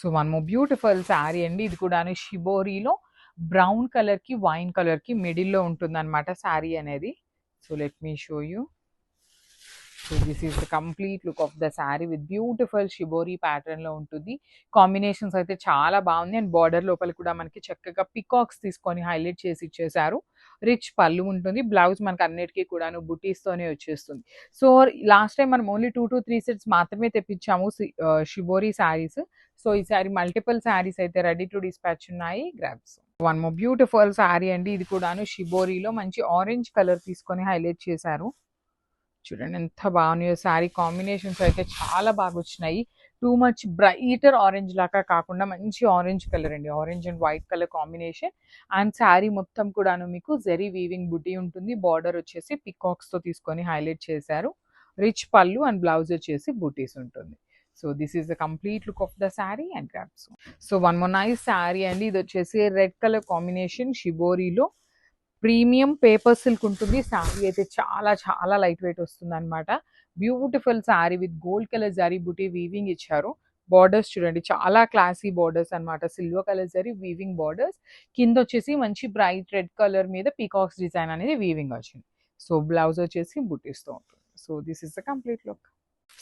So one more beautiful sari అండి. ఇది కూడాను షిబోరీలో బ్రౌన్ కలర్‌కి, వైన్ కలర్‌కి మిడిల్‌లో ఉంటుందన్నమాట శారీ అనేది. So let me show you. So this is the complete look of the sari with beautiful shibori ప్యాటర్న్‌లో ఉంటుంది. కాంబినేషన్స్ అయితే చాలా బాగుంది. అండ్ బార్డర్ లోపల కూడా మనకి చక్కగా పికాక్స్ తీసుకొని హైలైట్ చేసి ఇచ్చేసారు. రిచ్ పళ్ళు ఉంటుంది. బ్లౌజ్ మనకి అన్నిటికీ కూడాను బుటీస్‌తోనే వచ్చేస్తుంది. సో లాస్ట్ టైం మనం ఓన్లీ 2-3 సెట్స్ మాత్రమే తెప్పించాము షిబోరీ శారీస్. సో ఈసారి మల్టిపుల్ శారీస్ అయితే రెడీ టు డిస్పాచ్ ఉన్నాయి. Grabs. One more beautiful sari అండి. ఇది కూడాను షిబోరీలో మంచి ఆరెంజ్ కలర్ తీసుకొని హైలైట్ చేశారు. చూడండి ఎంత బాగున్నాయో శారీ కాంబినేషన్స్ అయితే చాలా బాగా వచ్చినాయి. టూ మచ్ బ్రైటర్ ఆరెంజ్ లాగా కాకుండా మంచి ఆరెంజ్ కలర్ అండి. Orange and white colour combination. And sari మొత్తం కూడాను మీకు జెరీ వీవింగ్ బుటీ ఉంటుంది. బార్డర్ వచ్చేసి పికాక్స్ తో తీసుకొని హైలైట్ చేశారు. రిచ్ పళ్ళు అండ్ బ్లౌజ్ వచ్చేసి బూటీస్ ఉంటుంది. So this is the complete look of the sari and grabs. So one more nice sari అండి. ఇది వచ్చేసి రెడ్ కలర్ కాంబినేషన్ షిబోరీలో ప్రీమియం పేపర్ సిల్క్ ఉంటుంది. శారీ అయితే చాలా చాలా లైట్ వెయిట్ వస్తుంది అనమాట. Beautiful sari with gold colour zari బుటీ వీవింగ్ ఇచ్చారు. బార్డర్స్ చూడండి చాలా క్లాసీ బార్డర్స్ అనమాట. Silver colour zari weaving borders. కింద వచ్చేసి మంచి బ్రైట్ రెడ్ కలర్ మీద పీకాక్స్ డిజైన్ అనేది వీవింగ్ వచ్చింది. సో బ్లౌజ్ వచ్చేసి బుటీస్తో ఉంటుంది. So this is the complete look.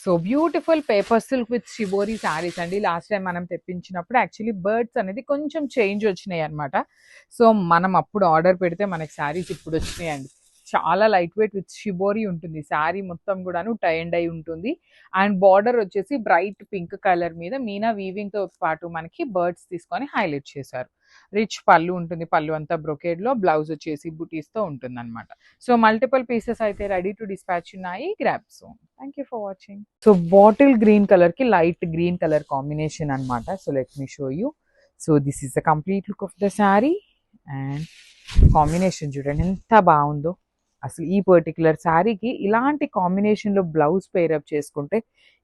So beautiful paper silk with shibori saris అండి. లాస్ట్ టైం మనం తెప్పించినప్పుడు యాక్చువల్లీ బర్డ్స్ అనేది కొంచెం చేంజ్ వచ్చినాయి అనమాట. సో మనం అప్పుడు ఆర్డర్ పెడితే మనకి శారీస్ ఇప్పుడు వచ్చినాయండి. చాలా లైట్ వెయిట్ విత్ షిబోరీ ఉంటుంది. శారీ మొత్తం కూడాను టై అండ్ డై ఉంటుంది. అండ్ బార్డర్ వచ్చేసి బ్రైట్ పింక్ కలర్ మీద మీనా వీవింగ్ తో పాటు మనకి బర్డ్స్ తీసుకొని హైలైట్ చేశారు. రిచ్ పళ్ళు ఉంటుంది. పళ్ళు అంతా బ్రొకేడ్ లో, బ్లౌజ్ వచ్చేసి బుటీస్ తో ఉంటుంది అనమాట. సో మల్టిపుల్ పీసెస్ అయితే రెడీ టు డిస్పాచ్ ఉన్నాయి. Grab son. Thank you for watching. So bottle green colour కి లైట్ గ్రీన్ కలర్ కాంబినేషన్ అనమాట. So let me show you. So this is the complete look of the sari and combination చూడండి ఎంత బాగుందో. అసలు ఈ particular శారీకి ఇలాంటి కాంబినేషన్లో బ్లౌజ్ పేరప్ చేసుకుంటే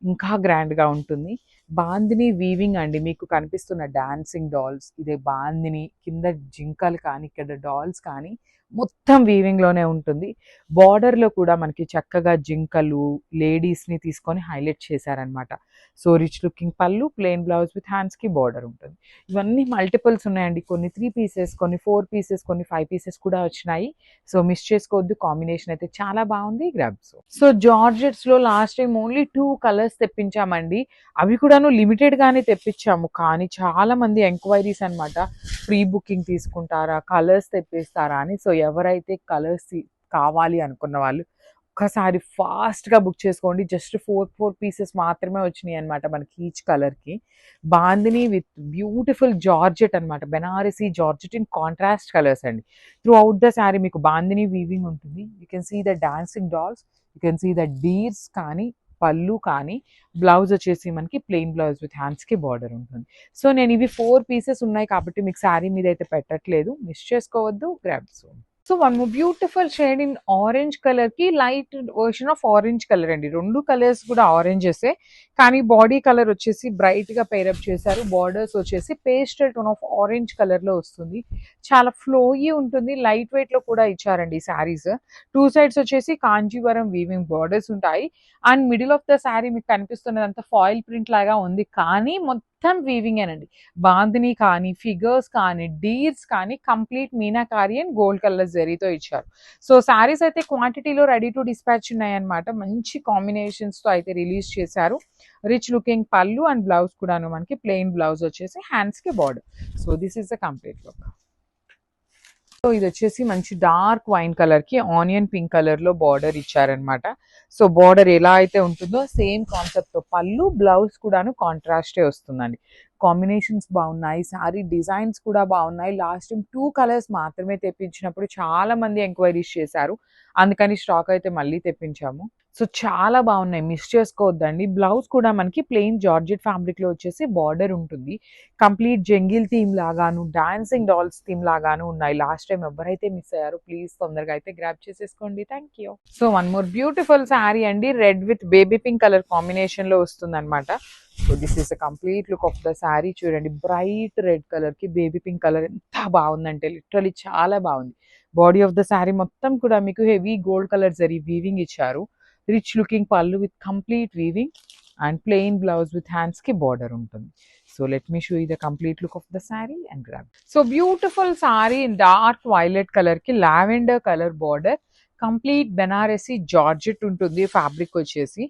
ఇంకా గ్రాండ్గా ఉంటుంది. బాందిని వీవింగ్ అండి. మీకు కనిపిస్తున్న డాన్సింగ్ డాల్స్ ఇదే బాందిని. కింద జింకలు కానీ ఇక్కడ డాల్స్ కానీ మొత్తం వీవింగ్లోనే ఉంటుంది. బార్డర్లో కూడా మనకి చక్కగా జింకలు లేడీస్ని తీసుకొని హైలైట్ చేశారనమాట. సో రిచ్ లుకింగ్ పళ్ళు, ప్లెయిన్ బ్లౌజ్ విత్ హ్యాండ్స్కి బార్డర్ ఉంటుంది. ఇవన్నీ మల్టిపుల్స్ ఉన్నాయండి. కొన్ని 3 పీసెస్, కొన్ని 4 పీసెస్, కొన్ని 5 పీసెస్ కూడా వచ్చినాయి. సో మిస్ చేసుకోవద్దు. కాంబినేషన్ అయితే చాలా బాగుంది. గ్రాబ్స్. సో జార్జెట్స్ లో లాస్ట్ టైం ఓన్లీ 2 కలర్స్ తెప్పించామండి. అవి కూడాను లిమిటెడ్ గానే తెప్పించాము. కానీ చాలా మంది ఎంక్వైరీస్ అనమాట. ప్రీ బుకింగ్ తీసుకుంటారా, కలర్స్ తెప్పిస్తారా అని. సో ఎవరైతే కలర్స్ కావాలి అనుకున్న వాళ్ళు ఒక్కసారి ఫాస్ట్గా బుక్ చేసుకోండి. జస్ట్ 4 పీసెస్ మాత్రమే వచ్చినాయి అనమాట మనకి ఈచ్ కలర్కి. బాందిని విత్ బ్యూటిఫుల్ జార్జెట్ అనమాట. Banarasi georgette in contrast colours అండి. త్రూ అవుట్ ద శారీ మీకు బాందిని వీవింగ్ ఉంటుంది. You can see the dancing dolls, you can see the deers కానీ, పళ్ళు కానీ, బ్లౌజ్ వచ్చేసి మనకి ప్లెయిన్ బ్లౌజ్ విత్ హ్యాండ్స్కి బార్డర్ ఉంటుంది. సో నేను ఇవి 4 పీసెస్ ఉన్నాయి కాబట్టి మీకు శారీ మీద అయితే పెట్టట్లేదు. మిస్ చేసుకోవద్దు. Grab soon. So one more beautiful shade in orange colour కి light version of orange colour అండి. 2 కలర్స్ కూడా ఆరెంజెసే కానీ బాడీ కలర్ వచ్చేసి బ్రైట్ గా పేరప్ చేశారు. బార్డర్స్ వచ్చేసి pastel tone of orange colour లో వస్తుంది. చాలా ఫ్లోయీ ఉంటుంది. లైట్ వెయిట్ లో కూడా ఇచ్చారండి శారీస్. 2 సైడ్స్ వచ్చేసి కాంజీవరం వీవింగ్ బార్డర్స్ ఉంటాయి. And middle of the sari మీకు కనిపిస్తున్నదంతా ఫాయిల్ ప్రింట్ లాగా ఉంది కానీ మొత్తం వీవింగ్ ఏనండి. బాందిని కానీ, ఫిగర్స్ కానీ, డీర్స్ కానీ complete meenakari and gold colour జరీతో ఇచ్చారు. సో శారీస్ అయితే క్వాంటిటీలో రెడీ టు డిస్పాచ్ ఉన్నాయన్నమాట. మంచి కాంబినేషన్స్ తో అయితే రిలీజ్ చేశారు. రిచ్ లుకింగ్ పళ్ళు అండ్ బ్లౌజ్ కూడాను మనకి ప్లెయిన్ బ్లౌజ్ వచ్చేసి హ్యాండ్స్ కి border. So this is the complete look. So ఇది వచ్చేసి మంచి డార్క్ వైన్ కలర్ కి ఆనియన్ పింక్ కలర్ లో బార్డర్ ఇచ్చారనమాట. సో బార్డర్ ఎలా అయితే ఉంటుందో సేమ్ కాన్సెప్ట్ తో పళ్ళు, బ్లౌజ్ కూడాను కాంట్రాస్టే వస్తుందండి. కాంబినేషన్స్ బాగున్నాయి. శారీ డిజైన్స్ కూడా బాగున్నాయి. లాస్ట్ టైం 2 కలర్స్ మాత్రమే తెప్పించినప్పుడు చాలా మంది ఎంక్వైరీస్ చేశారు. అందుకని స్టాక్ అయితే మళ్ళీ తెప్పించాము. సో చాలా బాగున్నాయి. మిస్ చేసుకోవద్దండి. బ్లౌజ్ కూడా మనకి ప్లెయిన్ జార్జెట్ ఫ్యాబ్రిక్ లో వచ్చేసి బార్డర్ ఉంటుంది. కంప్లీట్ జంగిల్ థీమ్ లాగాను, డాన్సింగ్ డాల్స్ థీమ్ లాగాను ఉన్నాయి. లాస్ట్ టైం ఎవరైతే మిస్ అయ్యారో ప్లీజ్ తొందరగా అయితే గ్రాబ్ చేసేసుకోండి. Thank you. So one more beautiful sari అండి. Red with baby pink colour combination లో వస్తుంది అనమాట. So this is the complete look of the sari. చూడండి బ్రైట్ రెడ్ కలర్ కి బేబీ పింక్ కలర్ ఎంత బాగుందంటే లిటరలీ చాలా బాగుంది. బాడీ ఆఫ్ ద శారీ మొత్తం కూడా మీకు heavy gold colour zari weaving ఇచ్చారు. రిచ్ లుకింగ్ పళ్ళు with complete weaving and plain blouse with hands కి బార్డర్ ఉంటుంది. So So let me show you the complete look of the saree and grab. So beautiful saree in dark violet color ki lavender color border, complete Banarasi Georgette ఉంటుంది fabric వచ్చేసి,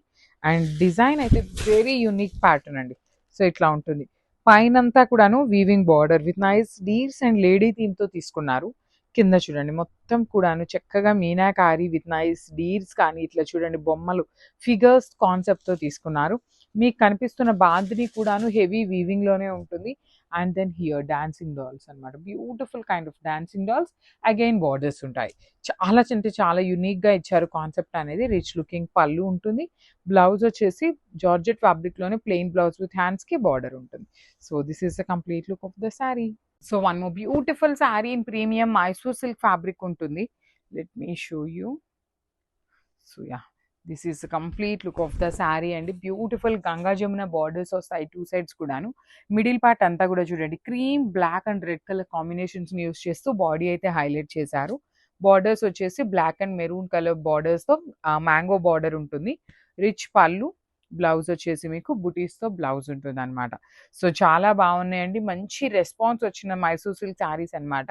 and design అయితే very unique pattern అండి. So ఇట్లా ఉంటుంది, పైనంతా కూడాను weaving border with nice deers and lady theme తో తీసుకున్నారు. కింద చూడండి మొత్తం కూడాను చక్కగా మీనాకారి విత్ నైస్ డీర్స్ కానీ ఇట్లా చూడండి బొమ్మలు ఫిగర్స్ కాన్సెప్ట్ తో తీసుకున్నారు. మీకు కనిపిస్తున్న బాందిని కూడాను హెవీ వీవింగ్ లోనే ఉంటుంది. And then here dancing dolls అనమాట, beautiful kind of dancing dolls, again borders ఉంటాయి. చాలా అంటే చాలా యునిక్ గా ఇచ్చారు కాన్సెప్ట్ అనేది. రిచ్ లుకింగ్ పళ్ళు ఉంటుంది. బ్లౌజ్ వచ్చేసి జార్జెట్ ఫ్యాబ్రిక్ లోనే ప్లెయిన్ బ్లౌజ్ విత్ హ్యాండ్స్ కి బార్డర్ ఉంటుంది. So this is the complete look of the sari. So one more beautiful sari in premium Mysore silk fabric ఉంటుంది. Let me show you. So yeah, this is complete look of the sari అండి. Beautiful Ganga Jamuna borders వస్తాయి two sides కూడాను. Middle part అంతా కూడా చూడండి cream black and red colour combinations ని use చేస్తూ body అయితే హైలైట్ చేశారు. బార్డర్స్ వచ్చేసి black and maroon colour borders తో మ్యాంగో బార్డర్ ఉంటుంది. రిచ్ పళ్ళు, బ్లౌజ్ వచ్చేసి మీకు బుటీస్ తో బ్లౌజ్ ఉంటుంది అనమాట. సో చాలా బాగున్నాయండి, మంచి రెస్పాన్స్ వచ్చిన మైసూర్ సిల్క్ శారీస్ అనమాట.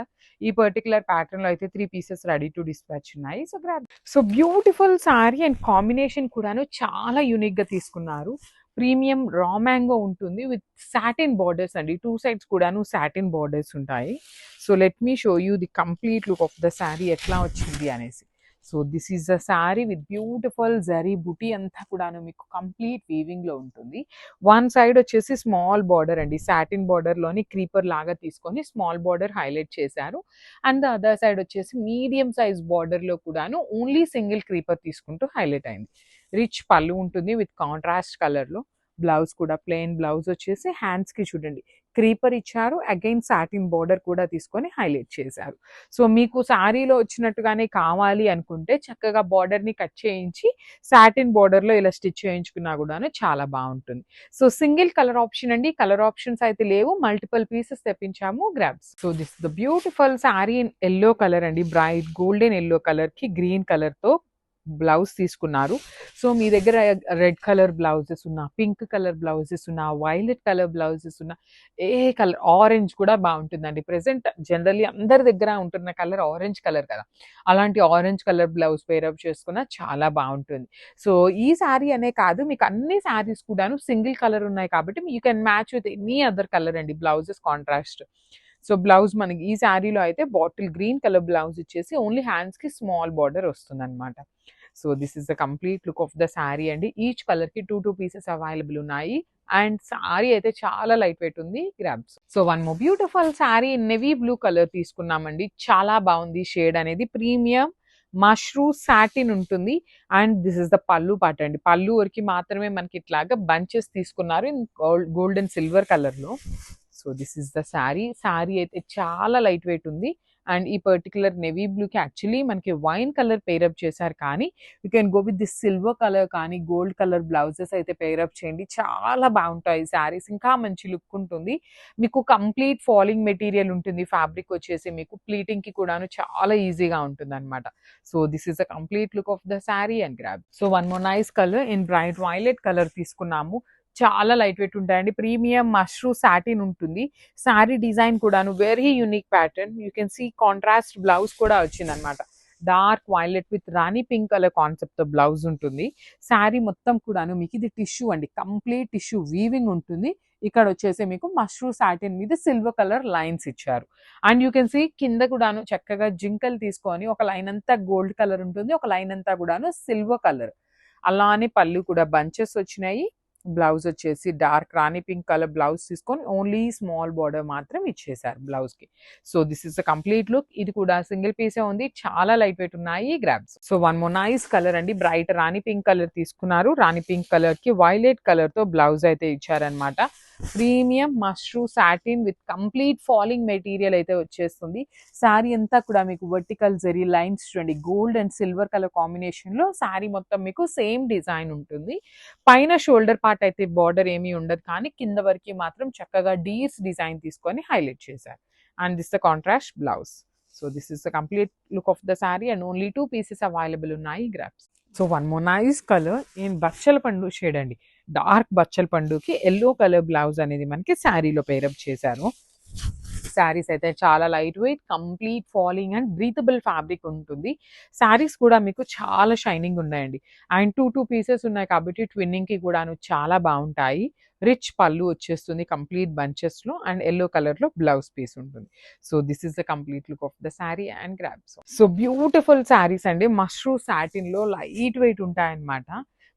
ఈ పర్టికులర్ ప్యాటర్న్ లో అయితే 3 పీసెస్ రెడీ టు డిస్పాచ్ ఉన్నాయి. So grab. So beautiful sari and combination కూడాను చాలా యూనిక్ గా తీసుకున్నారు. ప్రీమియం రా మ్యాంగో ఉంటుంది విత్ సాటిన్ బార్డర్స్ అండి, టూ సైడ్స్ కూడాను సాటిన్ బార్డర్స్ ఉంటాయి. So let me show you the complete look of the sari ఎట్లా వచ్చింది అనేసి. So this is the sari with beautiful zari బుటీ అంతా కూడాను మీకు కంప్లీట్ వీవింగ్ లో ఉంటుంది. వన్ సైడ్ వచ్చేసి స్మాల్ బార్డర్ అండి, సాటిన్ బార్డర్ లోని క్రీపర్ లాగా తీసుకొని స్మాల్ బార్డర్ హైలైట్ చేశారు. అండ్ ద అదర్ సైడ్ వచ్చేసి మీడియం సైజ్ బార్డర్ లో కూడాను ఓన్లీ సింగిల్ క్రీపర్ తీసుకుంటూ హైలైట్ అయింది. రిచ్ పళ్ళు ఉంటుంది విత్ కాంట్రాస్ట్ కలర్ లో. బ్లౌజ్ కూడా ప్లెయిన్ బ్లౌజ్ వచ్చేసి హ్యాండ్స్ కి చూడండి క్రీపర్ ఇచ్చారు, అగైన్ సాటిన్ బార్డర్ కూడా తీసుకొని హైలైట్ చేశారు. సో మీకు శారీలో వచ్చినట్టుగానే కావాలి అనుకుంటే చక్కగా బార్డర్ ని కట్ చేయించి సాటిన్ బార్డర్ లో ఇలా స్టిచ్ చేయించుకున్నా కూడా చాలా బాగుంటుంది. సో సింగిల్ కలర్ ఆప్షన్ అండి, కలర్ ఆప్షన్స్ అయితే లేవు, మల్టిపుల్ పీసెస్ తెప్పించాము. Grabs. So this the beautiful sari in yellow colour అండి, బ్రైట్ గోల్డెన్ ఎల్లో కలర్ కి గ్రీన్ కలర్ తో బ్లౌజ్ తీసుకున్నారు. సో మీ దగ్గర రెడ్ కలర్ బ్లౌజెస్ ఉన్నా, పింక్ కలర్ బ్లౌజెస్ ఉన్నా, వైలెట్ కలర్ బ్లౌజెస్ ఉన్నా, ఏ కలర్, ఆరెంజ్ కూడా బాగుంటుందండి. ప్రెసెంట్ జనరల్లీ అందరి దగ్గర ఉంటున్న కలర్ ఆరెంజ్ కలర్ కదా, అలాంటి ఆరెంజ్ కలర్ బ్లౌజ్ పేరప్ చేసుకున్నా చాలా బాగుంటుంది. సో ఈ శారీ అనే కాదు, మీకు అన్ని శారీస్ కూడాను సింగిల్ కలర్ ఉన్నాయి కాబట్టి you can match with any other colour అండి, బ్లౌజెస్ కాంట్రాస్ట్. సో బ్లౌజ్ మనకి ఈ శారీలో అయితే బాటిల్ గ్రీన్ కలర్ బ్లౌజ్ ఇచ్చేసి ఓన్లీ హ్యాండ్స్ కి స్మాల్ బార్డర్ వస్తుంది అనమాట. So this is the complete look of the sari అండి. ఈచ్ కలర్ కి 2 పీసెస్ అవైలబుల్ ఉన్నాయి. అండ్ శారీ అయితే చాలా లైట్ వెయిట్ ఉంది. Grabs. So one more beautiful sari navy blue colour తీసుకున్నామండి, చాలా బాగుంది షేడ్ అనేది. ప్రీమియం మష్రూ సాటిన్ ఉంటుంది. అండ్ దిస్ ఇస్ ద పళ్ళు పార్ట్ అండి, పళ్ళు వరకు మాత్రమే మనకి ఇట్లాగా బంచెస్ తీసుకున్నారు ఇన్ గోల్డెన్ సిల్వర్ కలర్ లో. So this is the sari. Sari అయితే చాలా లైట్ వెయిట్ ఉంది. అండ్ ఈ పర్టికులర్ నెవీ బ్లూకి యాక్చువల్లీ మనకి వైన్ కలర్ పేరప్ చేశారు, కానీ you can go with this silver colour కానీ గోల్డ్ కలర్ బ్లౌజెస్ అయితే పేరప్ చేయండి, చాలా బాగుంటాయి శారీస్, ఇంకా మంచి లుక్ ఉంటుంది. మీకు కంప్లీట్ ఫాలింగ్ మెటీరియల్ ఉంటుంది, ఫ్యాబ్రిక్ వచ్చేసి మీకు ప్లీటింగ్ కి కూడాను చాలా ఈజీగా ఉంటుంది అనమాట. So this is the complete look of the sari and grab. So one more nice colour in bright violet colour తీసుకున్నాము, చాలా లైట్ వెయిట్ ఉంటాయండి. ప్రీమియం మష్రూ సాటిన్ ఉంటుంది. శారీ డిజైన్ కూడాను very unique pattern. You can see contrast blouse కూడా వచ్చింది అనమాట, dark violet with rani pink colour concept తో blouse ఉంటుంది. శారీ మొత్తం కూడాను మీకు ఇది టిష్యూ అండి, కంప్లీట్ టిష్యూ వీవింగ్ ఉంటుంది. ఇక్కడ వచ్చేసి మీకు మష్రూ సాటిన్ మీద సిల్వర్ కలర్ లైన్స్ ఇచ్చారు. అండ్ యూ కెన్ సీ కింద కూడాను చక్కగా జింకలు తీసుకొని ఒక లైన్ అంతా గోల్డ్ కలర్ ఉంటుంది, ఒక లైన్ అంతా కూడాను సిల్వర్ కలర్. అలానే పళ్ళు కూడా బంచెస్ వచ్చినాయి. బ్లౌజ్ వచ్చేసి డార్క్ రాణి పింక్ కలర్ బ్లౌజ్ తీసుకొని ఓన్లీ స్మాల్ బార్డర్ మాత్రం ఇచ్చేసారు బ్లౌజ్ కి. So this is the complete look. ఇది కూడా సింగిల్ పీసే ఉంది, చాలా లైట్ వెయిట్ ఉన్నాయి grabs. So one more nice colour అండి, బ్రైట్ రాణి పింక్ కలర్ తీసుకున్నారు. రాణి పింక్ కలర్ కి వైలెట్ కలర్ తో బ్లౌజ్ అయితే ఇచ్చారనమాట. Premium mashru satin with complete falling material అయితే వచ్చేస్తుంది. శారీ అంతా కూడా మీకు వర్టికల్ జరీ లైన్స్ చూడండి, gold and silver colour combination లో శారీ మొత్తం మీకు సేమ్ డిజైన్ ఉంటుంది. పైన షోల్డర్ పార్ట్ అయితే బార్డర్ ఏమీ ఉండదు, కానీ కింద వరకు మాత్రం చక్కగా డీర్స్ డిజైన్ తీసుకొని హైలైట్ చేశారు. And this the contrast blouse. So this is the complete look of the sari and only 2 pieces available ఉన్నాయి grabs. So one more nice colour in బచ్చల పండు షేడ్ అండి, డార్క్ బచ్చల పండుకి ఎల్లో కలర్ బ్లౌజ్ అనేది మనకి శారీలో pair up చేశారు. శారీస్ అయితే చాలా light wait, complete falling and breathable fabric ఉంటుంది. శారీస్ కూడా మీకు చాలా షైనింగ్ ఉన్నాయండి. అండ్ 2 పీసెస్ ఉన్నాయి కాబట్టి ట్విన్నింగ్‌కి కూడాను చాలా బావుంటాయి. రిచ్ పళ్ళు వచ్చేస్తుంది కంప్లీట్ బంచెస్‌లో అండ్ యెల్లో కలర్‌లో బ్లౌజ్ పీస్ ఉంటుంది. So, this is the complete look of the sari and grabs. So, beautiful saris అండి. మష్రూ సాటిన్‌లో లైట్ వెయిట్ ఉంటాయన్నమాట.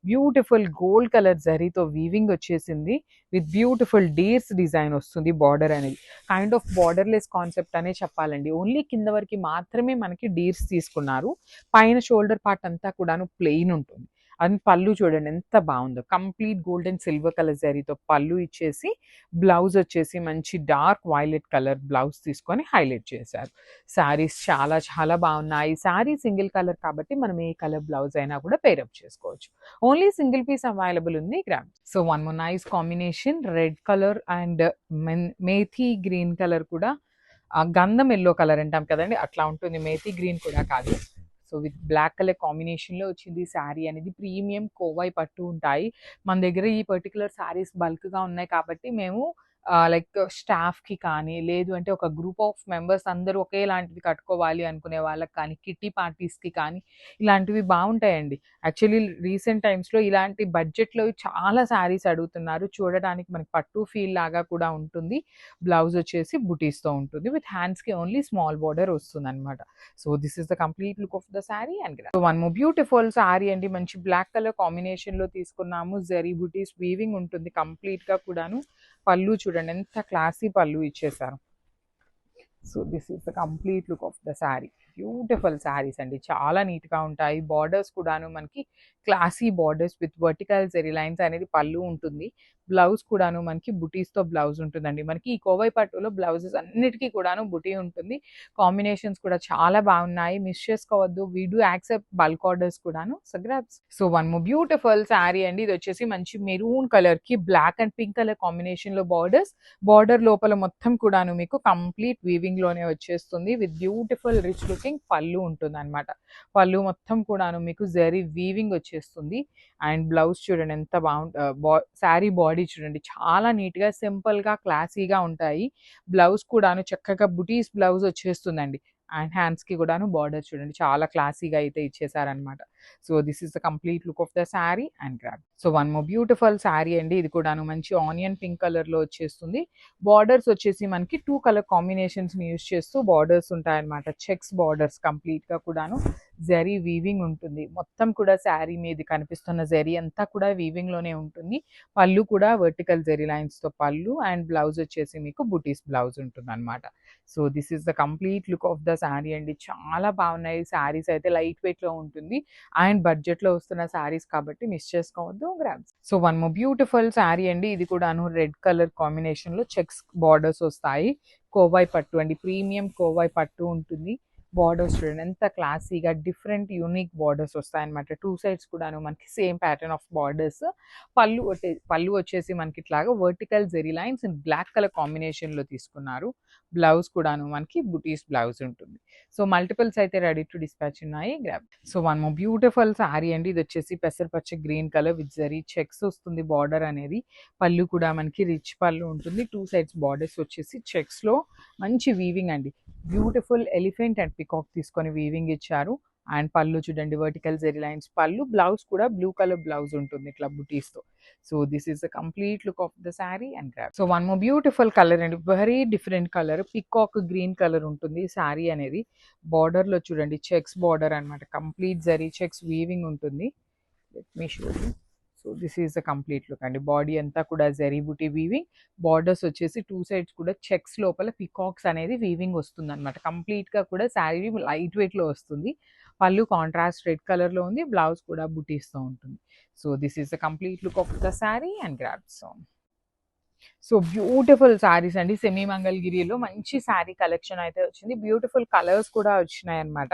బ్యూటిఫుల్ గోల్డ్ కలర్ జరీతో వీవింగ్ వచ్చేసింది. విత్ బ్యూటిఫుల్ డీర్స్ డిజైన్ వస్తుంది బార్డర్ అనేది. కైండ్ ఆఫ్ బార్డర్‌లెస్ కాన్సెప్ట్ అనే చెప్పాలండి. ఓన్లీ కింద వరకి మాత్రమే మనకి డీర్స్ తీసుకున్నారు. పైన షోల్డర్ పార్ట్ అంతా కూడాను ప్లెయిన్ ఉంటుంది. అండ్ పళ్ళు చూడండి ఎంత బావుందో. Complete gold and silver colour జరీతో పళ్ళు ఇచ్చేసి, బ్లౌజ్ వచ్చేసి మంచి డార్క్ వైలెట్ కలర్ బ్లౌజ్ తీసుకొని హైలైట్ చేశారు. శారీస్ చాలా చాలా బావున్నాయి. శారీ సింగిల్ కలర్ కాబట్టి మనం ఏ కలర్ బ్లౌజ్ అయినా కూడా పేరప్ చేసుకోవచ్చు. ఓన్లీ సింగిల్ పీస్ అవైలబుల్ ఉంది gram. So, one more nice combination red colour and methi green colour కూడా గంధం యెల్లో కలర్ అంటాం కదండీ! అట్లా ఉంటుంది. మేథీ గ్రీన్ కూడా కాదు. సో, విత్ బ్లాక్ కలర్ కాంబినేషన్‌లో వచ్చింది శారీ అనేది. ప్రీమియం కోవై పట్టు ఉంటాయి. మన దగ్గర ఈ పర్టిక్యులర్ శారీస్ బల్క్‌గా ఉన్నాయి కాబట్టి మేము లైక్ స్టాఫ్‌కి కానీ, లేదు అంటే ఒక గ్రూప్ ఆఫ్ మెంబర్స్ అందరూ ఒకేలాంటివి కట్టుకోవాలి అనుకునే వాళ్ళకి కానీ, కిట్టి పార్టీస్‌కి కానీ ఇలాంటివి బావుంటాయండి. యాక్చువల్లీ రీసెంట్ టైమ్స్‌లో ఇలాంటి బడ్జెట్‌లోవి చాలా శారీస్ అడుగుతున్నారు. చూడడానికి మనకి పట్టు ఫీల్ లాగా కూడా ఉంటుంది. బ్లౌజ్ వచ్చేసి బుటీస్‌తో ఉంటుంది. విత్ హ్యాండ్స్‌కి ఓన్లీ స్మాల్ బోర్డర్ వస్తుందన్నమాట. So, this is the complete look of the sari and so, one more beautiful sari అండి. మంచి బ్లాక్ కలర్ కాంబినేషన్‌లో తీసుకున్నాము. జరీ బుటీస్ వీవింగ్ ఉంటుంది కంప్లీట్‌గా కూడాను. పళ్ళు చూడండి ఎంత క్లాసీ పళ్ళు ఇచ్చేసారు. So, this is the complete look of the sari. Beautiful saris అండి. చాలా నీట్‌గా ఉంటాయి. బార్డర్స్ కూడాను మనకి classy borders with vertical zari lines అనేది పళ్ళు ఉంటుంది. బ్లౌజ్ కూడాను మనకి బుటీస్‌తో బ్లౌజ్ ఉంటుందండి. మనకి ఈ కోవై పట్టులో బ్లౌజెస్ అన్నిటికి కూడాను బుటీ ఉంటుంది. కాంబినేషన్స్ కూడా చాలా బాగున్నాయి. మిస్ చేసుకోవద్దు. We do accept bulk orders కూడాను. So, grabs. So, one more beautiful sari అండి. ఇది వచ్చేసి మంచి మెరూన్ కలర్‌కి బ్లాక్ అండ్ పింక్ కలర్ కాంబినేషన్‌లో బార్డర్స్. బార్డర్ లోపల మొత్తం కూడాను మీకు కంప్లీట్ వీవింగ్‌లోనే వచ్చేస్తుంది. విత్ బ్యూటిఫుల్ రిచ్ లుకింగ్ పళ్ళు ఉంటుందన్నమాట. పళ్ళు మొత్తం కూడాను మీకు జరీ వీవింగ్ వచ్చేస్తుంది. అండ్ బ్లౌజ్ చూడండి ఎంత శారీ బాడీ చూడండి చాలా నీట్‌గా, సింపుల్‌గా, క్లాసీగా ఉంటాయి. బ్లౌజ్ కూడాను చక్కగా బుటీస్ బ్లౌజ్ వచ్చేస్తుందండి. అండ్ హ్యాండ్స్‌కి కూడాను బార్డర్ చూడండి చాలా క్లాసీగా అయితే ఇచ్చేసారనమాట. So, this is the complete look of the sari and grab. So, one more beautiful sari అండి. ఇది కూడాను మంచి ఆనియన్ పింక్ కలర్‌లో వచ్చేస్తుంది. బార్డర్స్ వచ్చేసి మనకి 2 కలర్ కాంబినేషన్స్‌ని యూజ్ చేస్తూ బార్డర్స్ ఉంటాయన్నమాట. చెక్స్ బార్డర్స్ కంప్లీట్‌గా కూడాను జరీ వీవింగ్ ఉంటుంది. మొత్తం కూడా శారీ మీద కనిపిస్తున్న జరీ అంతా కూడా వీవింగ్‌లోనే ఉంటుంది. పళ్ళు కూడా వర్టికల్ జరీ లైన్స్‌తో పళ్ళు అండ్ బ్లౌజ్ వచ్చేసి మీకు బుటీస్ బ్లౌజ్ ఉంటుందన్నమాట. So, this is the complete look of the sari అండి. చాలా బాగున్నాయి. శారీస్ అయితే లైట్ వెయిట్‌లో ఉంటుంది. అండ్ బడ్జెట్‌లో వస్తున్న శారీస్ కాబట్టి మిస్ చేసుకోవద్దు. Grabs. So, one more beautiful sari అండి. ఇది కూడాను రెడ్ కలర్ కాంబినేషన్‌లో చెక్స్ బార్డర్స్ వస్తాయి. కోవై పట్టు అండి. ప్రీమియం కోవై పట్టు ఉంటుంది. బార్డర్స్ చూడండి ఎంత క్లాసీగా డిఫరెంట్ యూనిక్ బార్డర్స్ వస్తాయన్నమాట. 2 సైడ్స్ కూడాను మనకి సేమ్ ప్యాటర్న్ ఆఫ్ బార్డర్స్. పళ్ళు వచ్చేసి మనకి ఇట్లాగా vertical zari lines in black colour కాంబినేషన్‌లో తీసుకున్నారు. బ్లౌజ్ కూడాను మనకి బుటీస్ బ్లౌజ్ ఉంటుంది. సో, మల్టిపుల్స్ అయితే రెడీ టు డిస్పాచ్ ఉన్నాయి. Grab. So, one more beautiful sari అండి. ఇది వచ్చేసి పెసరపచ్చ green colour with zari checks వస్తుంది బార్డర్ అనేది. పళ్ళు కూడా మనకి రిచ్ పళ్ళు ఉంటుంది. 2 సైడ్స్ బార్డర్స్ వచ్చేసి చెక్స్‌లో మంచి వీవింగ్ అండి. బ్యూటిఫుల్ ఎలిఫెంట్ అండ్ పికాక్ తీసుకొని వీవింగ్ ఇచ్చారు. అండ్ పళ్ళు చూడండి వర్టికల్ జెరీ లైన్స్ పళ్ళు. బ్లౌజ్ కూడా బ్లూ కలర్ బ్లౌజ్ ఉంటుంది ఇట్లా బుటీస్‌తో. So, this is the complete look of the sari and grab. So, one more beautiful colour అండి. Very different colour peacock green colour ఉంటుంది శారీ అనేది. బార్డర్‌లో చూడండి చెక్స్ బార్డర్ అన్నమాట. కంప్లీట్ జరీ చెక్స్ వీవింగ్ ఉంటుంది. Let me show you. So, this is the complete look అండి. Body అంతా కూడా జరీ బుటీ వీవింగ్. బార్డర్స్ వచ్చేసి 2 సైడ్స్ కూడా చెక్స్ లోపల పికాక్స్ అనేది వీవింగ్ వస్తుందన్నమాట. కంప్లీట్‌గా కూడా శారీ లైట్ వెయిట్‌లో వస్తుంది. పళ్ళు కాంట్రాస్ట్ రెడ్ కలర్‌లో ఉంది. బ్లౌజ్ కూడా బుటీస్‌తో ఉంటుంది. So, this is the complete look of the sari and grab. So, beautiful saris అండి. సెమీ మంగళగిరిలో మంచి శారీ కలెక్షన్ అయితే వచ్చింది. బ్యూటిఫుల్ కలర్స్ కూడా వచ్చినాయన్నమాట.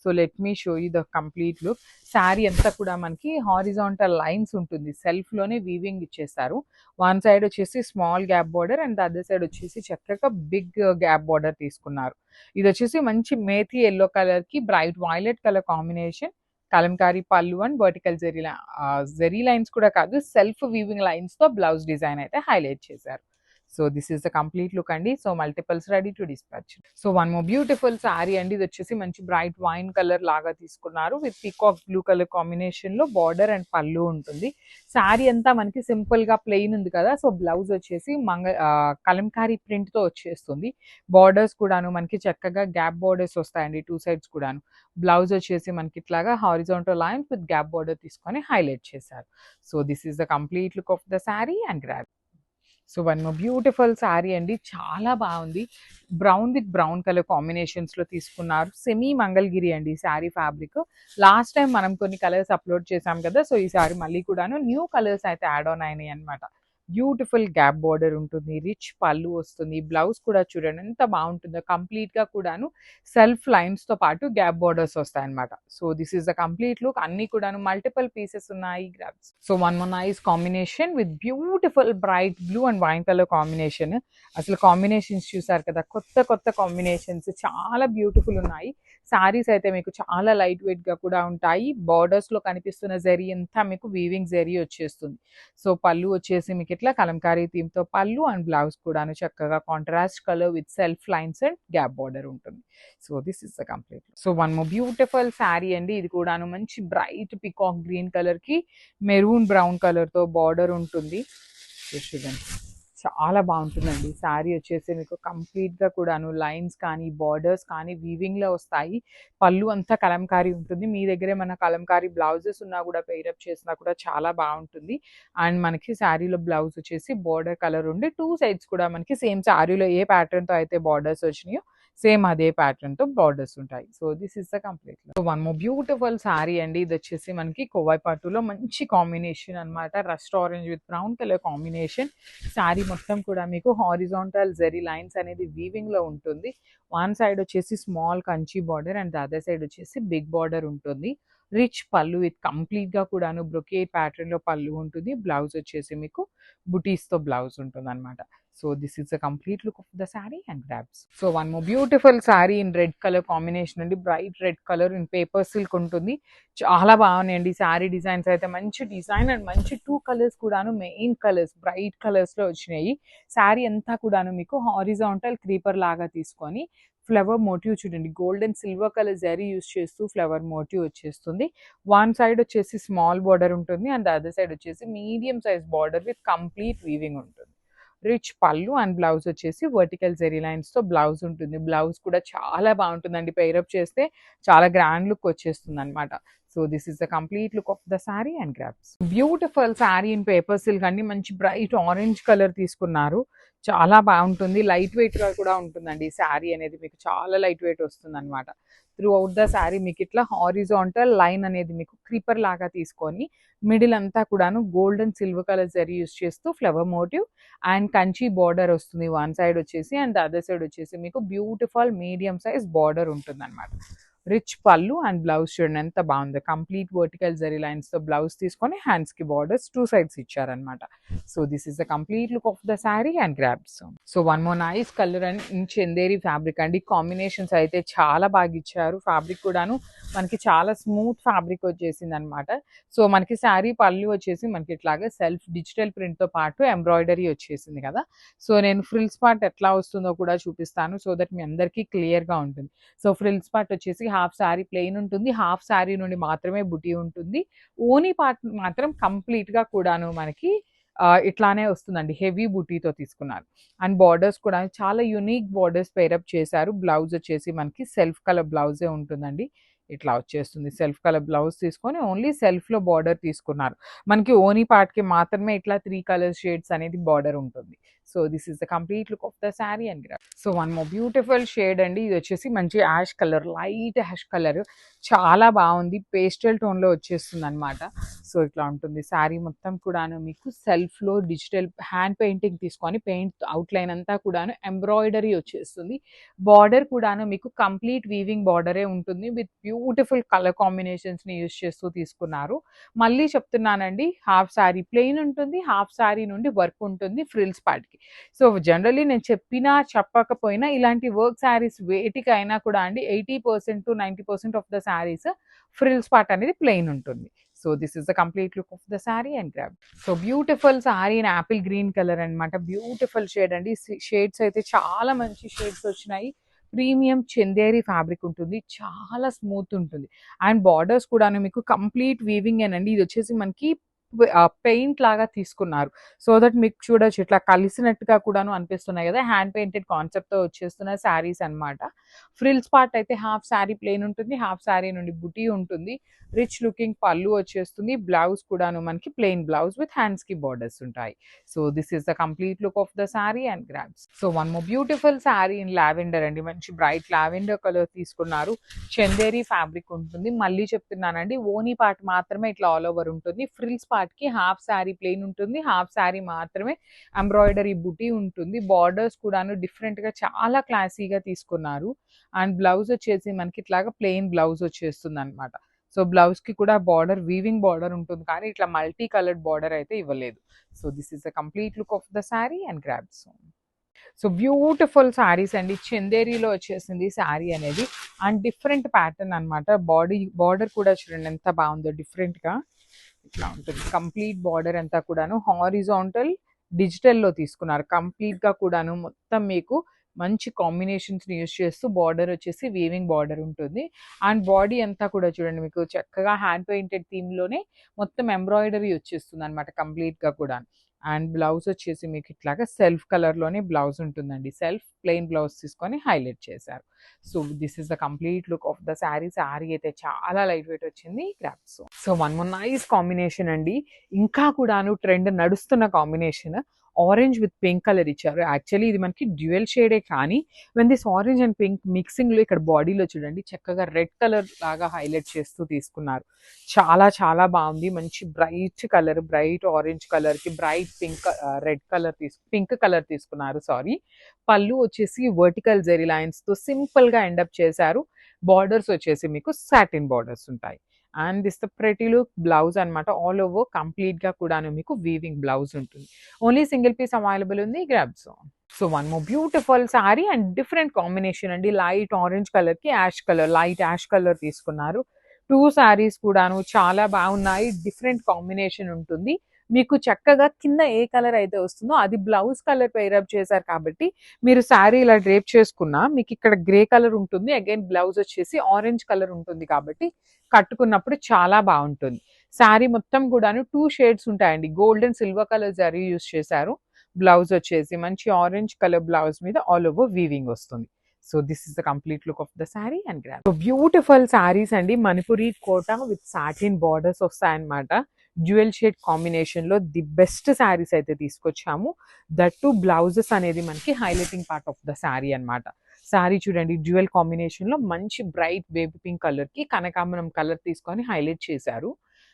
So, let me show you the complete look. Sari అంతా కూడా మనకి హారిజాంటల్ లైన్స్ ఉంటుంది. సెల్ఫ్‌లోనే వీవింగ్ ఇచ్చేసారు. వన్ సైడ్ వచ్చేసి small gap border and other side వచ్చేసి చక్కగా బిగ్ గ్యాప్ బార్డర్ తీసుకున్నారు. ఇది వచ్చేసి మంచి మేథీ యెల్లో కలర్‌కి bright violet colour combination. Kalamkari పళ్ళు అండ్ వర్టికల్ జెరీ లైన్స్ కూడా కాదు, సెల్ఫ్ వీవింగ్ లైన్స్తో బ్లౌజ్ డిజైన్ అయితే హైలైట్ చేశారు. So this is the complete look అండి. So multiples ready to dispatch. So one more beautiful sari అండి. ఇది వచ్చేసి మంచి బ్రైట్ వైన్ కలర్ లాగా తీసుకున్నారు with peacock blue colour combination లో బార్డర్ అండ్ పళ్ళు ఉంటుంది. శారీ అంతా మనకి సింపుల్ గా ప్లెయిన్ ఉంది కదా, సో బ్లౌజ్ వచ్చేసి కలంకారీ ప్రింట్ తో వచ్చేస్తుంది. బార్డర్స్ కూడాను మనకి చక్కగా గ్యాప్ బార్డర్స్ వస్తాయండి, 2 సైడ్స్ కూడాను. బ్లౌజ్ వచ్చేసి మనకి ఇట్లాగా horizontal lines with gap border తీసుకొని హైలైట్ చేశారు. So this is the complete look of the sari and grab. So one more beautiful sari అండి, చాలా బాగుంది. బ్రౌన్ విత్ బ్రౌన్ కలర్ కాంబినేషన్స్లో తీసుకున్నారు. సెమీ మంగళగిరి అండి శారీ ఫ్యాబ్రిక్. లాస్ట్ టైం మనం కొన్ని కలర్స్ అప్లోడ్ చేసాం కదా, సో ఈ సారీ మళ్ళీ కూడాను న్యూ కలర్స్ అయితే యాడ్ ఆన్ అయినాయి అనమాట. బ్యూటిఫుల్ గ్యాప్ బార్డర్ ఉంటుంది, రిచ్ పళ్ళు వస్తుంది. బ్లౌజ్ కూడా చూడండి ఎంత బాగుంటుందో, కంప్లీట్గా కూడాను సెల్ఫ్ లైన్స్తో పాటు గ్యాప్ బార్డర్స్ వస్తాయన్నమాట. So this is the complete look. అన్ని కూడాను మల్టిపుల్ పీసెస్ ఉన్నాయి grabs. So one more nice combination with beautiful bright blue and wine colour combination. అసలు కాంబినేషన్స్ చూసారు కదా, కొత్త కొత్త కాంబినేషన్స్ చాలా బ్యూటిఫుల్ ఉన్నాయి. శారీస్ అయితే మీకు చాలా లైట్ వెయిట్ గా కూడా ఉంటాయి. బార్డర్స్ లో కనిపిస్తున్న జరీ అంతా మీకు వీవింగ్ జరీ వచ్చేస్తుంది. సో పళ్ళు వచ్చేసి మీకు ఇట్లా కలంకారీ థీమ్ తో పళ్ళు అండ్ బ్లౌజ్ కూడాను చక్కగా contrast colour with self lines and gap border ఉంటుంది. So this is the complete. So one more beautiful sari అండి. ఇది కూడాను మంచి బ్రైట్ పికాక్ గ్రీన్ కలర్ కి మెరూన్ బ్రౌన్ కలర్ తో బార్డర్ ఉంటుంది. చూడండి చాలా బాగుంటుందండి. శారీ వచ్చేసి మీకు కంప్లీట్గా కూడాను లైన్స్ కానీ బార్డర్స్ కానీ వీవింగ్లో వస్తాయి. పళ్ళు అంతా కలంకారీ ఉంటుంది. మీ దగ్గరే మన కలంకారీ బ్లౌజెస్ ఉన్నా కూడా పెయిరప్ చేసినా కూడా చాలా బాగుంటుంది. అండ్ మనకి శారీలో బ్లౌజ్ వచ్చేసి బార్డర్ కలర్ ఉండి 2 సైడ్స్ కూడా మనకి సేమ్ శారీలో ఏ ప్యాటర్న్తో అయితే బార్డర్స్ వచ్చినాయో సేమ్ అదే ప్యాటర్న్తో బార్డర్స్ ఉంటాయి. So this is the complete. So one more beautiful sari అండి. ఇది వచ్చేసి మనకి కోవాయి పట్టులో మంచి కాంబినేషన్ అనమాట. Rust orange with brown colour combination. Sari మొత్తం కూడా మీకు హారిజాంటల్ జెరీ లైన్స్ అనేది వీవింగ్ లో ఉంటుంది. వన్ సైడ్ వచ్చేసి small Kanchi border and other side వచ్చేసి బిగ్ బార్డర్ ఉంటుంది. రిచ్ పళ్ళు విత్ కంప్లీట్ గా కూడాను బ్రొకేట్ ప్యాటర్న్ లో పళ్ళు ఉంటుంది. బ్లౌజ్ వచ్చేసి మీకు బుటీస్ తో బ్లౌజ్ ఉంటుంది అనమాట. So this is the complete look of the sari and grabs. So one more beautiful sari in red colour combination అండి. Bright red colour in paper silk ఉంటుంది. చాలా బాగున్నాయండి శారీ డిజైన్స్ అయితే. మంచి డిజైన్ అండ్ మంచి 2 కలర్స్ కూడాను మెయిన్ కలర్స్ బ్రైట్ కలర్స్ లో వచ్చినాయి. శారీ అంతా కూడాను మీకు హారిజాంటల్ క్రీపర్ లాగా తీసుకొని ఫ్లవర్ మోటివ్ చూడండి, gold and silver colour zari use చేస్తూ ఫ్లవర్ మోటివ్ వచ్చేస్తుంది. వన్ సైడ్ వచ్చేసి స్మాల్ బార్డర్ ఉంటుంది అండ్ అదర్ సైడ్ వచ్చేసి medium size border with complete weaving ఉంటుంది. రిచ్ పళ్ళు అండ్ బ్లౌజ్ వచ్చేసి వర్టికల్ జెరీ లైన్స్ తో బ్లౌజ్ ఉంటుంది. బ్లౌజ్ కూడా చాలా బాగుంటుందండి, పెయిరప్ చేస్తే చాలా గ్రాండ్ లుక్ వచ్చేస్తుంది అనమాట. So this is the complete look of the sari and grabs. Beautiful sari in paper silk అండి. మంచి బ్రైట్ ఆరెంజ్ కలర్ తీసుకున్నారు. చాలా బాగుంటుంది, లైట్ వెయిట్ గా కూడా ఉంటుందండి. శారీ అనేది మీకు చాలా లైట్ వెయిట్ వస్తుంది అనమాట. త్రూ అవుట్ ద శారీ మీకు ఇట్లా హారిజాంటల్ లైన్ అనేది మీకు క్రీపర్ లాగా తీసుకొని మిడిల్ అంతా కూడాను gold and silver colour zari use చేస్తూ flower motif and Kanchi border వస్తుంది వన్ సైడ్ వచ్చేసి అండ్ అదర్ సైడ్ వచ్చేసి మీకు బ్యూటిఫుల్ మీడియం సైజ్ బార్డర్ ఉంటుంది అనమాట. రిచ్ పళ్ళు అండ్ బ్లౌజ్ చూడండి ఎంత బాగుంది. కంప్లీట్ వర్టికల్ జరీ లైన్స్ తో బ్లౌజ్ తీసుకొని హ్యాండ్స్ కి బార్డర్స్ 2 సైడ్స్ ఇచ్చారనమాట. So this is the complete look of the sari and grabs. So one more nice colour and Chanderi fabric అండి. కాంబినేషన్స్ అయితే చాలా బాగా ఇచ్చారు. ఫ్యాబ్రిక్ కూడాను మనకి చాలా స్మూత్ ఫ్యాబ్రిక్ వచ్చేసింది అనమాట. సో మనకి శారీ పళ్ళు వచ్చేసి మనకి ఇట్లాగా సెల్ఫ్ డిజిటల్ ప్రింట్ తో పాటు ఎంబ్రాయిడరీ వచ్చేసింది కదా. సో నేను ఫ్రిల్స్ పార్ట్ ఎట్లా వస్తుందో కూడా చూపిస్తాను, సో దట్ మీ అందరికీ క్లియర్ గా ఉంటుంది. సో ఫ్రిల్స్ పార్ట్ వచ్చేసి హాఫ్ శారీ ప్లెయిన్ ఉంటుంది, హాఫ్ శారీ నుండి మాత్రమే బుటీ ఉంటుంది. ఓనీ పార్ట్ మాత్రం కంప్లీట్ గా కూడాను మనకి ఇట్లానే వస్తుందండి, హెవీ బుటీతో తీసుకున్నారు. అండ్ బార్డర్స్ కూడా చాలా యూనిక్ బార్డర్స్ పేరప్ చేశారు. బ్లౌజ్ వచ్చేసి మనకి సెల్ఫ్ కలర్ బ్లౌజే ఉంటుందండి. ఇట్లా వచ్చేస్తుంది సెల్ఫ్ కలర్ బ్లౌజ్ తీసుకొని ఓన్లీ సెల్ఫ్ లో బార్డర్ తీసుకున్నారు. మనకి ఓనీ పార్ట్ కి మాత్రమే ఇట్లా 3 కలర్ షేడ్స్ అనేది బార్డర్ ఉంటుంది. So this is the complete look of the sari and grab. So one more beautiful shade అండి. ఇది వచ్చేసి మంచి ash colour, light ash colour, చాలా బాగుంది. పేస్టల్ టోన్ లో వచ్చేస్తుంది అనమాట. సో ఇట్లా ఉంటుంది శారీ మొత్తం కూడాను మీకు సెల్ఫ్ లో డిజిటల్ హ్యాండ్ పెయింటింగ్ తీసుకొని పెయింట్ అవుట్ లైన్ అంతా కూడాను ఎంబ్రాయిడరీ వచ్చేస్తుంది. బార్డర్ కూడాను మీకు కంప్లీట్ వీవింగ్ బార్డరే ఉంటుంది విత్ బ్యూటిఫుల్ కలర్ కాంబినేషన్స్ ని యూస్ చేస్తూ తీసుకున్నారు. మళ్ళీ చెప్తున్నానండి, హాఫ్ శారీ ప్లెయిన్ ఉంటుంది, హాఫ్ శారీ నుండి వర్క్ ఉంటుంది ఫ్రిల్స్ పార్ట్ కి. సో జనరల్లీ నేను చెప్పినా చెప్పకపోయినా ఇలాంటి వర్క్ శారీస్ వేటికైనా కూడా అండి 80% to 90% of the saris frills part అనేది ప్లెయిన్ ఉంటుంది. So this is the complete look of the sari and grab. So beautiful sari in apple green colour అనమాట. బ్యూటిఫుల్ షేడ్ అండి. షేడ్స్ అయితే చాలా మంచి షేడ్స్ వచ్చినాయి. ప్రీమియం చందేరి ఫ్యాబ్రిక్ ఉంటుంది. చాలా స్మూత్ ఉంటుంది. అండ్ బార్డర్స్ కూడాను మీకు కంప్లీట్ వీవింగ్ ఏనండి. ఇది వచ్చేసి మనకి పెయింట్ లాగా తీసుకున్నారు. సో దట్ మీకు చూడొచ్చు ఇట్లా కలిసినట్టుగా కూడాను అనిపిస్తున్నాయి కదా. హ్యాండ్ పెయింటెడ్ కాన్సెప్ట్తో వచ్చేస్తున్న శారీస్ అనమాట. ఫ్రిల్స్ పార్ట్ అయితే హాఫ్ శారీ ప్లెయిన్ ఉంటుంది, హాఫ్ శారీ నుండి బుటీ ఉంటుంది. రిచ్ లుకింగ్ పళ్ళు వచ్చేస్తుంది. బ్లౌజ్ కూడాను మనకి ప్లెయిన్ బ్లౌజ్ విత్ హ్యాండ్స్ కి బార్డర్స్ ఉంటాయి. So this is the complete look of the sari and grabs. So one more beautiful sari in lavender అండి. మంచి బ్రైట్ లావెండర్ కలర్ తీసుకున్నారు. చందేరి ఫ్యాబ్రిక్ ఉంటుంది. మళ్ళీ చెప్తున్నానండి, ఓనీ పార్ట్ మాత్రమే ఇట్లా ఆల్ ఓవర్ ఉంటుంది. ఫ్రిల్స్ పార్ట్ కి హాఫ్ శారీ ప్లెయిన్ ఉంటుంది, హాఫ్ శారీ మాత్రమే ఎంబ్రాయిడరీ బుటీ ఉంటుంది. బార్డర్స్ కూడాను డిఫరెంట్ గా చాలా క్లాసీగా తీసుకున్నారు. అండ్ బ్లౌజ్ వచ్చేసి మనకి ఇట్లాగా ప్లెయిన్ బ్లౌజ్ వచ్చేస్తుంది అనమాట. సో బ్లౌజ్ కి కూడా బార్డర్ వీవింగ్ బార్డర్ ఉంటుంది, కానీ ఇట్లా మల్టీ కలర్డ్ బార్డర్ అయితే ఇవ్వలేదు. So this is the complete look of the sari and grabs. So beautiful saris అండి. చందేరిలో వచ్చేసింది శారీ అనేది. అండ్ డిఫరెంట్ ప్యాటర్న్ అనమాట. బార్డర్ కూడా చూడండి ఎంత బాగుందో, డిఫరెంట్ గా ఇట్లా ఉంటుంది. కంప్లీట్ బార్డర్ అంతా కూడాను హారిజాంటల్ డిజిటల్లో తీసుకున్నారు. కంప్లీట్ గా కూడాను మొత్తం మీకు మంచి కాంబినేషన్స్ యూస్ చేస్తూ బార్డర్ వచ్చేసి వీవింగ్ బార్డర్ ఉంటుంది. అండ్ బాడీ అంతా కూడా చూడండి మీకు చక్కగా హ్యాండ్ పెయింటెడ్ థీమ్ లోనే మొత్తం ఎంబ్రాయిడరీ వచ్చేస్తుంది అనమాట కంప్లీట్ గా కూడా. అండ్ బ్లౌజ్ వచ్చేసి మీకు ఇట్లాగా సెల్ఫ్ కలర్ లోనే బ్లౌజ్ ఉంటుందండి. సెల్ఫ్ ప్లెయిన్ బ్లౌజ్ తీసుకొని హైలైట్ చేశారు. So this is the complete look of the sari. Sari అయితే చాలా లైట్ వెయిట్ వచ్చింది. Grabs. So one more nice combination అండి. ఇంకా కూడాను ట్రెండ్ నడుస్తున్న combination. Orange with pink colour ఇచ్చారు. యాక్చువల్లీ ఇది మనకి డ్యూయల్ షేడే, కానీ when this orange and pink mixing లో ఇక్కడ బాడీలో చూడండి చక్కగా రెడ్ కలర్ లాగా హైలైట్ చేస్తూ తీసుకున్నారు. చాలా చాలా బాగుంది. మంచి bright colour, bright orange colour కి బ్రైట్ పింక్ కలర్ తీసుకున్నారు. సారీ. పళ్ళు వచ్చేసి వర్టికల్ జెరీ లైన్స్ తో సింపుల్ గా ఎండప్ చేశారు. బార్డర్స్ వచ్చేసి మీకు సాటిన్ బార్డర్స్ ఉంటాయి. And this the pretty look blouse అనమాట. ఆల్ ఓవర్ కంప్లీట్ గా కూడాను మీకు వీవింగ్ బ్లౌజ్ ఉంటుంది. ఓన్లీ సింగిల్ పీస్ అవైలబుల్ ఉంది. Grabs. So one more beautiful sari and different combination అండి. లైట్ ఆరెంజ్ కలర్ కి ash colour, light ash colour తీసుకున్నారు. 2 శారీస్ కూడాను చాలా బాగున్నాయి. డిఫరెంట్ కాంబినేషన్ ఉంటుంది. మీకు చక్కగా కింద ఏ కలర్ అయితే వస్తుందో అది బ్లౌజ్ కలర్ పేరప్ చేశారు కాబట్టి మీరు శారీ ఇలా డ్రేప్ చేసుకున్నా మీకు ఇక్కడ గ్రే కలర్ ఉంటుంది. అగైన్ బ్లౌజ్ వచ్చేసి ఆరెంజ్ కలర్ ఉంటుంది కాబట్టి కట్టుకున్నప్పుడు చాలా బాగుంటుంది. శారీ మొత్తం కూడాను 2 షేడ్స్ ఉంటాయండి. Gold and silver colour zari use చేశారు. బ్లౌజ్ వచ్చేసి మంచి ఆరెంజ్ కలర్ బ్లౌజ్ మీద ఆల్ ఓవర్ వీవింగ్ వస్తుంది. So this is the complete look of the sari and grab. So beautiful saris అండి. Manipuri Kota with satin borders వస్తాయన్నమాట. డ్యూయల్ షేడ్ కాంబినేషన్ లో the best saris అయితే తీసుకొచ్చాము. దట్ టు బ్లౌజెస్ అనేది మనకి highlighting part of the sari అనమాట. శారీ చూడండి డ్యూయల్ కాంబినేషన్ లో మంచి బ్రైట్ బేబీ పింక్ కలర్ కి కనకాంబరం కలర్ తీసుకొని హైలైట్ చేశారు.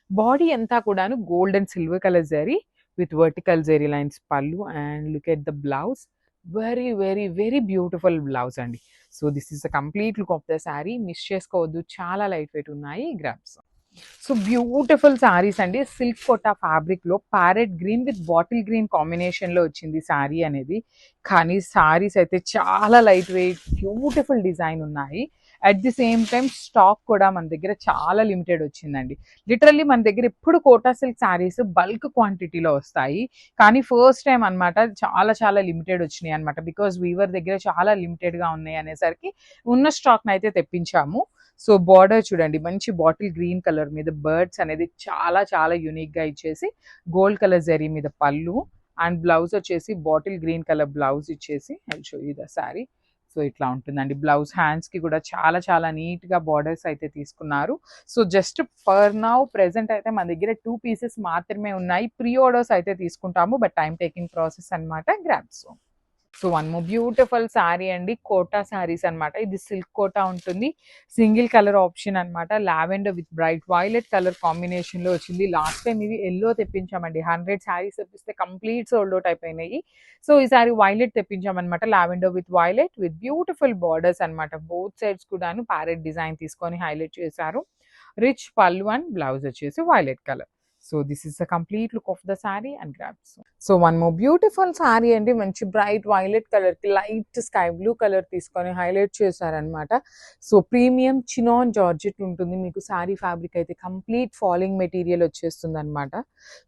బాడీ అంతా కూడాను gold and silver colour zari with vertical zari lines పళ్ళు. And look at the blouse. Very very very beautiful blouse అండి. So this is the complete look of the sari. Miss చేసుకోవద్దు, చాలా లైట్ వెయిట్ ఉన్నాయి. Grabs. So beautiful saris అండి. Silk Kota fabric లో parrot green with bottle green combination లో వచ్చింది శారీ అనేది. కానీ శారీస్ అయితే చాలా లైట్ వెయిట్, బ్యూటిఫుల్ డిజైన్ ఉన్నాయి. At the same time stock కూడా మన దగ్గర చాలా లిమిటెడ్ వచ్చిందండి. లిటరల్లీ మన దగ్గర ఎప్పుడు కోటా సిల్క్ శారీస్ బల్క్ క్వాంటిటీలో వస్తాయి, కానీ ఫస్ట్ టైం అనమాట చాలా చాలా లిమిటెడ్ వచ్చినాయి అనమాట. బికాస్ వీవర్ దగ్గర చాలా లిమిటెడ్ గా ఉన్నాయి అనేసరికి ఉన్న స్టాక్ అయితే తెప్పించాము. సో బార్డర్ చూడండి మంచి బాటిల్ గ్రీన్ కలర్ మీద బర్డ్స్ అనేది చాలా చాలా యూనిక్ గా ఇచ్చేసి గోల్డ్ కలర్ జరీ మీద పళ్ళు. అండ్ బ్లౌజ్ వచ్చేసి బాటిల్ గ్రీన్ కలర్ బ్లౌజ్ ఇచ్చేసి I show you the sari. So ఇట్లా ఉంటుందండి. బ్లౌజ్ హ్యాండ్స్ కి కూడా చాలా చాలా నీట్ గా బార్డర్స్ అయితే తీసుకున్నారు. So just for now present అయితే మన దగ్గర 2 పీసెస్ మాత్రమే ఉన్నాయి. ప్రీ ఆర్డర్స్ అయితే తీసుకుంటాము, బట్ టైం టేకింగ్ ప్రాసెస్ అనమాట. Grabs. So one more beautiful sari అండి. కోటా శారీస్ అనమాట. ఇది సిల్క్ కోటా ఉంటుంది. సింగిల్ కలర్ ఆప్షన్ అనమాట. Lavender with bright violet colour combination లో వచ్చింది. లాస్ట్ టైం ఇవి ఎల్లో తెప్పించామండి. 100 శారీస్ తెప్పిస్తే కంప్లీట్ సోల్డ్ అవుట్ అయిపోయినాయి. సో ఈసారి వైలెట్ తెప్పించామన్నమాట. Lavender with violet with beautiful borders అనమాట. బోత్ సైడ్స్ కూడాను ప్యారెట్ డిజైన్ తీసుకొని హైలైట్ చేశారు. రిచ్ పళ్ళు అండ్ బ్లౌజ్ వచ్చేసి violet colour. So this is the complete look of the sari and grabs. So one more beautiful sari అండి, మంచి bright violet colour కి light sky blue colour తీసుకొని highlight చేశారనమాట. సో ప్రీమియం చినాన్ జార్జెట్ ఉంటుంది మీకు. Sari fabric అయితే complete falling material వచ్చేస్తుంది అనమాట.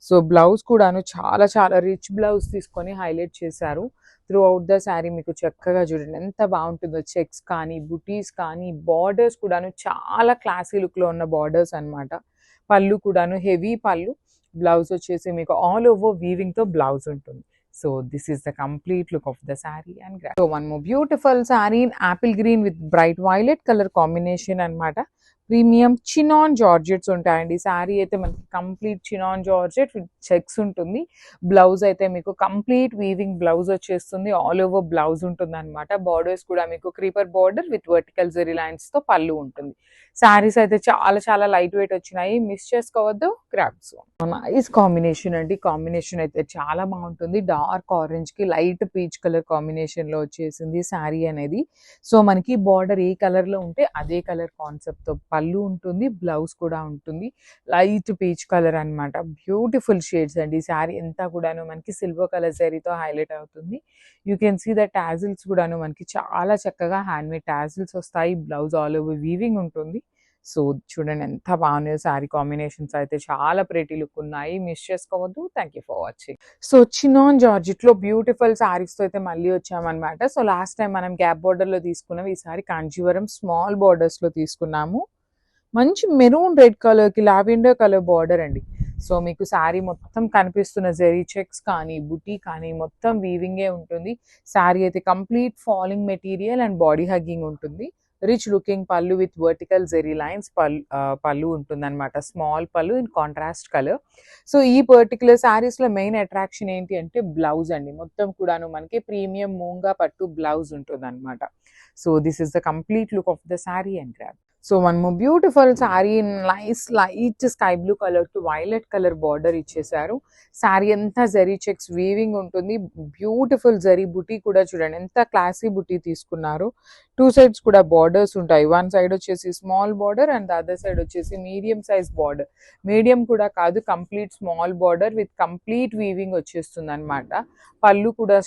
సో బ్లౌజ్ కూడాను చాలా చాలా రిచ్ బ్లౌజ్ తీసుకొని హైలైట్ చేశారు. త్రూ అవుట్ ద శారీ మీకు చక్కగా చూడండి ఎంత బాగుంటుందో. చెక్స్ కానీ బుటీస్ కానీ బార్డర్స్ కూడాను చాలా క్లాసీ లుక్ లో ఉన్న బార్డర్స్ అనమాట. పళ్ళు కూడాను హెవీ పళ్ళు. బ్లౌజ్ వచ్చేసి మీకు ఆల్ ఓవర్ వీవింగ్ తో బ్లౌజ్ ఉంటుంది. So this is the complete look of the sari and grand. So one more beautiful sari in apple green with bright violet colour combination అనమాట. ప్రీమియం చినాన్ జార్జెట్స్ ఉంటాయండి. శారీ అయితే మనకి complete chinon georgette with checks ఉంటుంది. Blouse అయితే మీకు complete weaving blouse వచ్చేస్తుంది. All over blouse ఉంటుంది అనమాట. బార్డర్స్ కూడా మీకు creeper border with vertical zari lines తో పళ్ళు ఉంటుంది. శారీస్ అయితే చాలా చాలా లైట్ వెయిట్ వచ్చినాయి, మిస్ చేసుకోవద్దు. గ్రాబ్స్ నైస్ కాంబినేషన్ అండి. కాంబినేషన్ అయితే చాలా బాగుంటుంది. డార్క్ ఆరెంజ్ కి లైట్ పీచ్ కలర్ కాంబినేషన్ లో వచ్చేసింది శారీ అనేది. సో మనకి బార్డర్ ఏ కలర్ లో ఉంటే అదే కలర్ కాన్సెప్ట్ తో పళ్ళు ఉంటుంది, బ్లౌజ్ కూడా ఉంటుంది. లైట్ పీచ్ కలర్ అన్నమాట. బ్యూటిఫుల్ షేడ్స్ అండి. శారీ అంతా కూడాను మనకి సిల్వర్ కలర్ జరీతో హైలైట్ అవుతుంది. You can see the tassels కూడాను మనకి చాలా చక్కగా హ్యాండ్ మేడ్ టాజిల్స్ వస్తాయి. బ్లౌజ్ ఆల్ ఓవర్ వీవింగ్ ఉంటుంది. సో చూడండి ఎంత బాగున్నాయో శారీ కాంబినేషన్స్ అయితే చాలా ప్రెటీ లుక్ ఉన్నాయి, మిస్ చేసుకోవద్దు. Thank you for watching. So chinon georgette లో బ్యూటిఫుల్ శారీస్ తో అయితే మళ్ళీ వచ్చామన్నమాట. సో లాస్ట్ టైం మనం గ్యాప్ బార్డర్ లో తీసుకున్నాం, ఈసారి కాంజీవరం స్మాల్ బార్డర్స్ లో తీసుకున్నాము. మంచి మెరూన్ రెడ్ కలర్ కి లావెండర్ కలర్ బార్డర్ అండి. సో మీకు శారీ మొత్తం కనిపిస్తున్న జెరీ చెక్స్ కానీ బుటీ కానీ మొత్తం వీవింగే ఉంటుంది. శారీ అయితే complete falling material and body hugging ఉంటుంది. రిచ్ లుకింగ్ పళ్ళు విత్ వర్టికల్ జెరీ లైన్స్ పళ్ళు ఉంటుంది అనమాట. స్మాల్ పళ్ళు ఇన్ కాంట్రాస్ట్ కలర్. సో ఈ పర్టికులర్ శారీస్ లో మెయిన్ అట్రాక్షన్ ఏంటి అంటే బ్లౌజ్ అండి. మొత్తం కూడాను మనకి ప్రీమియం మూంగా పట్టు బ్లౌజ్ ఉంటుంది అనమాట. So this is the complete look of the sari and grab. So one more beautiful sari in nice light sky blue colour to violet colour border ఇచ్చేసారు. శారీ అంతా జరీ చెక్స్ వీవింగ్ ఉంటుంది. బ్యూటిఫుల్ జరీ బుటీ కూడా చూడండి ఎంత క్లాసీ బుటీ తీసుకున్నారు. టూ సైడ్స్ కూడా బార్డర్స్ ఉంటాయి. One side వచ్చేసి small border and other side వచ్చేసి మీడియం సైజ్ బార్డర్. మీడియం కూడా కాదు, complete small border with complete weaving వచ్చేస్తుంది అనమాట. పళ్ళు కూడా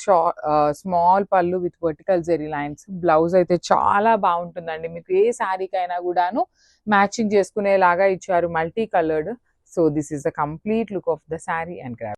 small pallu with vertical zari lines. Blouse అయితే చాలా బాగుంటుందండి. మీకు ఏ శారీకైనా కూడాను మ్యాచింగ్ చేసుకునేలాగా ఇచ్చారు, multi coloured. So this is the complete look of the sari and grab.